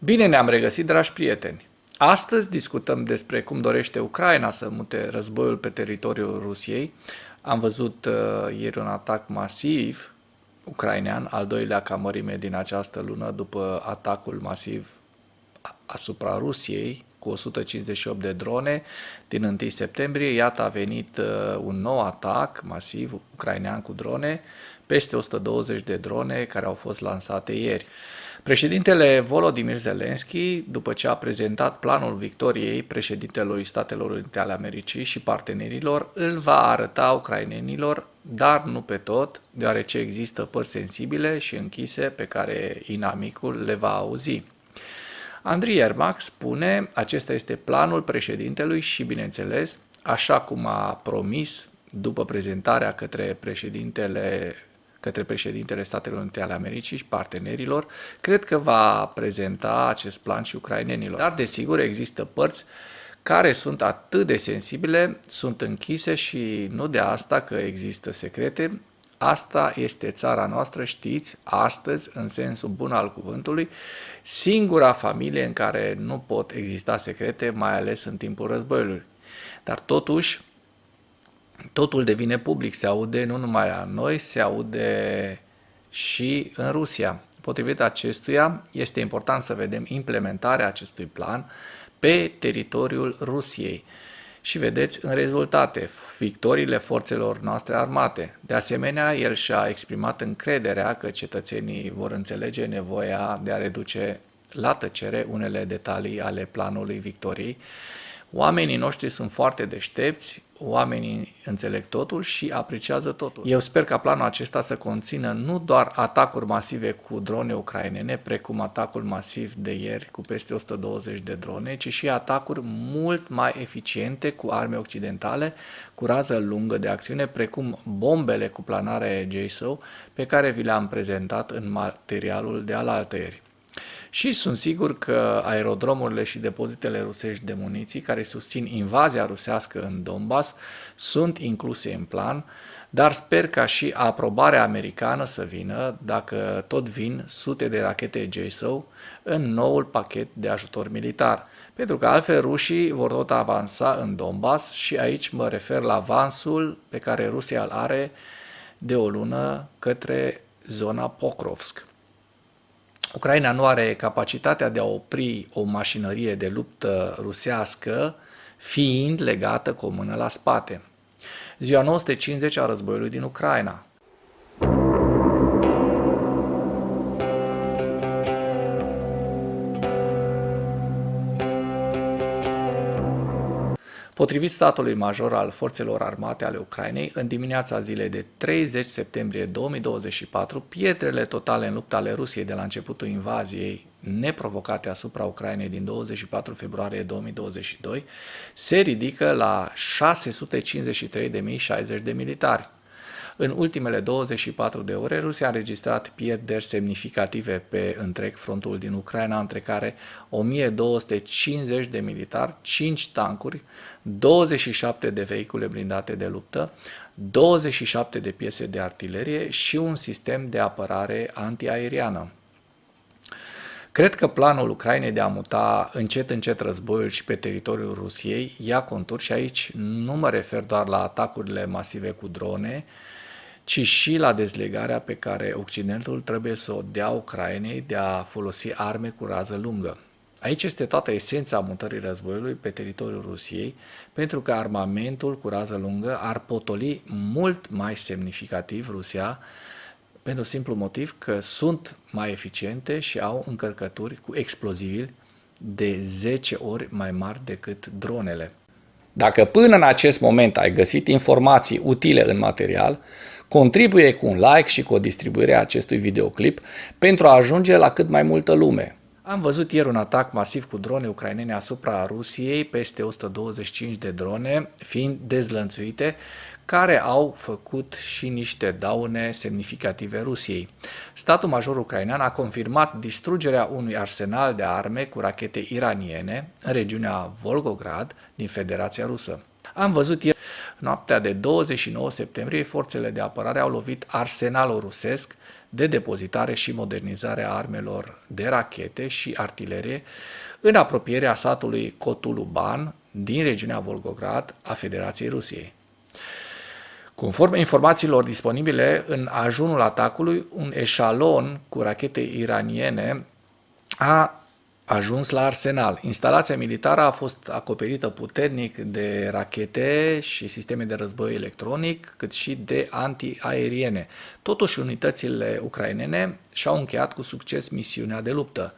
Bine ne-am regăsit, dragi prieteni! Astăzi discutăm despre cum dorește Ucraina să mute războiul pe teritoriul Rusiei. Am văzut ieri un atac masiv ucrainean, al doilea ca mărime din această lună, după atacul masiv asupra Rusiei cu 158 de drone din 1 septembrie. Iată, a venit un nou atac masiv ucrainean cu drone, peste 120 de drone care au fost lansate ieri. Președintele Volodymyr Zelensky, după ce a prezentat planul victoriei președintelui Statelor Unite ale Americii și partenerilor, îl va arăta ucrainenilor, dar nu pe tot, deoarece există părți sensibile și închise pe care inamicul le va auzi. Andriy Yermak spune, acesta este planul președintelui și, bineînțeles, așa cum a promis după prezentarea către președintele Statelor Unite ale Americii și partenerilor, cred că va prezenta acest plan și ucrainenilor. Dar, desigur, există părți care sunt atât de sensibile, sunt închise și nu de asta că există secrete. Asta este țara noastră, știți, astăzi, în sensul bun al cuvântului, singura familie în care nu pot exista secrete, mai ales în timpul războiului. Dar totuși, totul devine public, se aude nu numai la noi, se aude și în Rusia. Potrivit acestuia, este important să vedem implementarea acestui plan pe teritoriul Rusiei. Și vedeți în rezultate victoriile forțelor noastre armate. De asemenea, el și-a exprimat încrederea că cetățenii vor înțelege nevoia de a reduce la tăcere unele detalii ale planului victoriei. Oamenii noștri sunt foarte deștepți, oamenii înțeleg totul și apreciază totul. Eu sper ca planul acesta să conțină nu doar atacuri masive cu drone ucrainene, precum atacul masiv de ieri cu peste 120 de drone, ci și atacuri mult mai eficiente cu arme occidentale, cu rază lungă de acțiune, precum bombele cu planare JSOW, pe care vi le-am prezentat în materialul de alaltăieri. Și sunt sigur că aerodromurile și depozitele rusești de muniții care susțin invazia rusească în Donbass sunt incluse în plan, dar sper ca și aprobarea americană să vină, dacă tot vin sute de rachete JSOW, în noul pachet de ajutor militar. Pentru că altfel rușii vor tot avansa în Donbass și aici mă refer la avansul pe care Rusia îl are de o lună către zona Pokrovsk. Ucraina nu are capacitatea de a opri o mașinărie de luptă rusească, fiind legată cu o mână la spate. Ziua 950 a războiului din Ucraina. Potrivit statului major al forțelor armate ale Ucrainei, în dimineața zilei de 30 septembrie 2024, pietrele totale în luptă ale Rusiei de la începutul invaziei neprovocate asupra Ucrainei din 24 februarie 2022 se ridică la 653.060 de militari. În ultimele 24 de ore, Rusia a înregistrat pierderi semnificative pe întreg frontul din Ucraina, între care 1250 de militari, 5 tancuri, 27 de vehicule blindate de luptă, 27 de piese de artilerie și un sistem de apărare antiaeriană. Cred că planul Ucrainei de a muta încet războiul și pe teritoriul Rusiei ia contur și aici nu mă refer doar la atacurile masive cu drone, ci și la dezlegarea pe care Occidentul trebuie să o dea Ucrainei de a folosi arme cu rază lungă. Aici este toată esența mutării războiului pe teritoriul Rusiei, pentru că armamentul cu rază lungă ar potoli mult mai semnificativ Rusia, pentru simplu motiv că sunt mai eficiente și au încărcături cu explozibili de 10 ori mai mari decât dronele. Dacă până în acest moment ai găsit informații utile în material, contribuie cu un like și cu o distribuire a acestui videoclip pentru a ajunge la cât mai multă lume. Am văzut ieri un atac masiv cu drone ucrainene asupra Rusiei, peste 125 de drone fiind dezlănțuite, care au făcut și niște daune semnificative Rusiei. Statul major ucrainean a confirmat distrugerea unui arsenal de arme cu rachete iraniene în regiunea Volgograd din Federația Rusă. Am văzut ieri, noaptea de 29 septembrie, forțele de apărare au lovit arsenalul rusesc de depozitare și modernizare a armelor de rachete și artilerie în apropierea satului Cotuluban din regiunea Volgograd a Federației Rusiei. Conform informațiilor disponibile, în ajunul atacului, un eșalon cu rachete iraniene a ajuns la arsenal. Instalația militară a fost acoperită puternic de rachete și sisteme de război electronic, cât și de antiaeriene. Totuși, unitățile ucrainene și-au încheiat cu succes misiunea de luptă.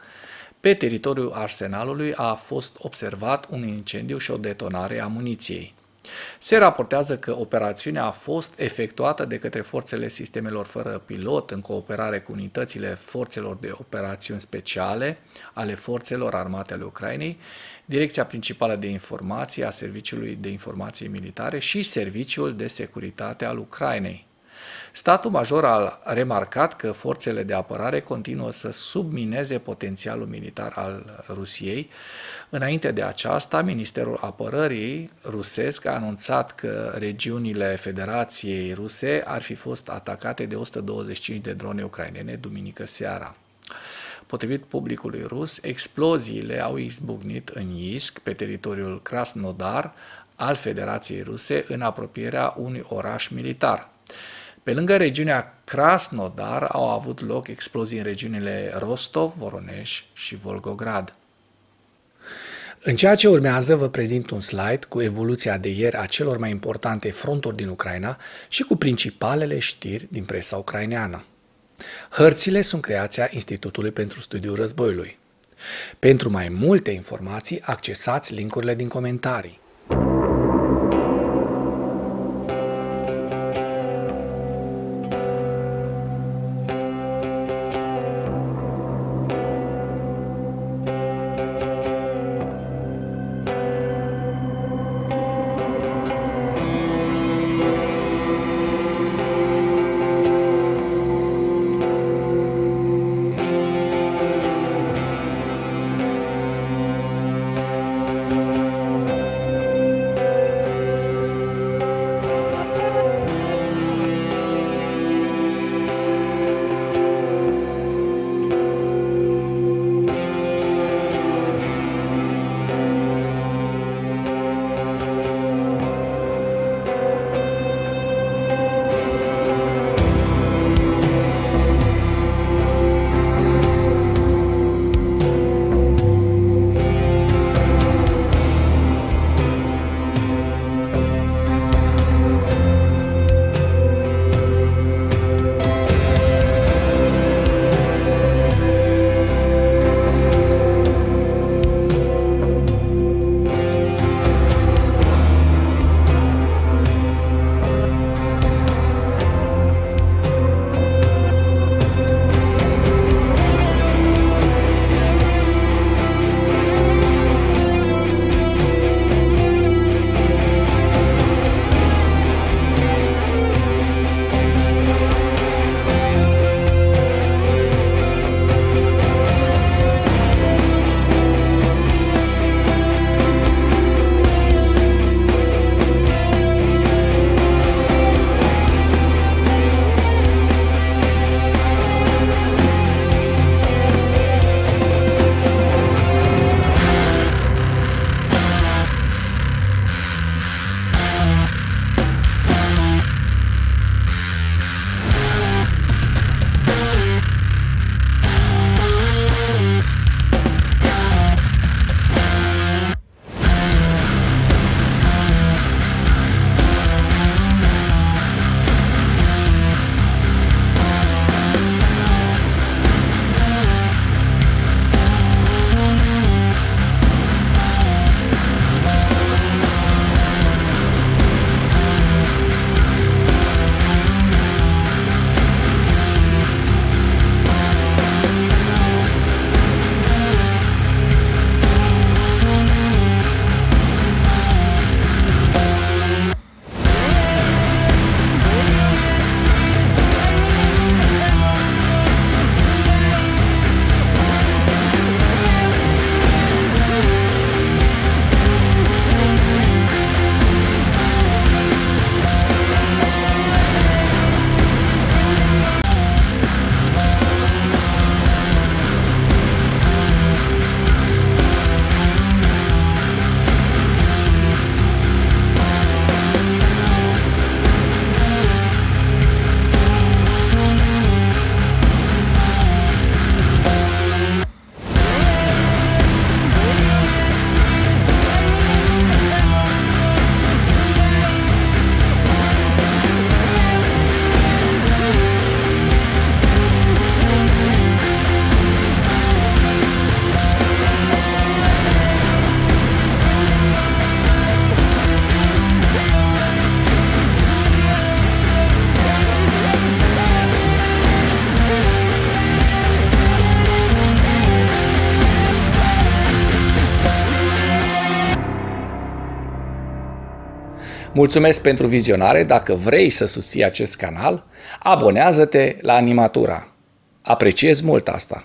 Pe teritoriul arsenalului a fost observat un incendiu și o detonare a muniției. Se raportează că operațiunea a fost efectuată de către forțele sistemelor fără pilot în cooperare cu unitățile forțelor de operațiuni speciale ale forțelor armate ale Ucrainei, Direcția Principală de Informații a Serviciului de Informații Militare și Serviciul de Securitate al Ucrainei. Statul Major a remarcat că forțele de apărare continuă să submineze potențialul militar al Rusiei. Înainte de aceasta, Ministerul Apărării rusesc a anunțat că regiunile Federației Ruse ar fi fost atacate de 125 de drone ucrainene duminică seara. Potrivit publicului rus, exploziile au izbucnit în Iisk, pe teritoriul Krasnodar al Federației Ruse, în apropierea unui oraș militar. Pe lângă regiunea Krasnodar au avut loc explozii în regiunile Rostov, Voronezh și Volgograd. În ceea ce urmează vă prezint un slide cu evoluția de ieri a celor mai importante fronturi din Ucraina și cu principalele știri din presa ucraineană. Hărțile sunt creația Institutului pentru Studiul Războiului. Pentru mai multe informații, accesați link-urile din comentarii. Mulțumesc pentru vizionare. Dacă vrei să susții acest canal, abonează-te la Animatura. Apreciez mult asta.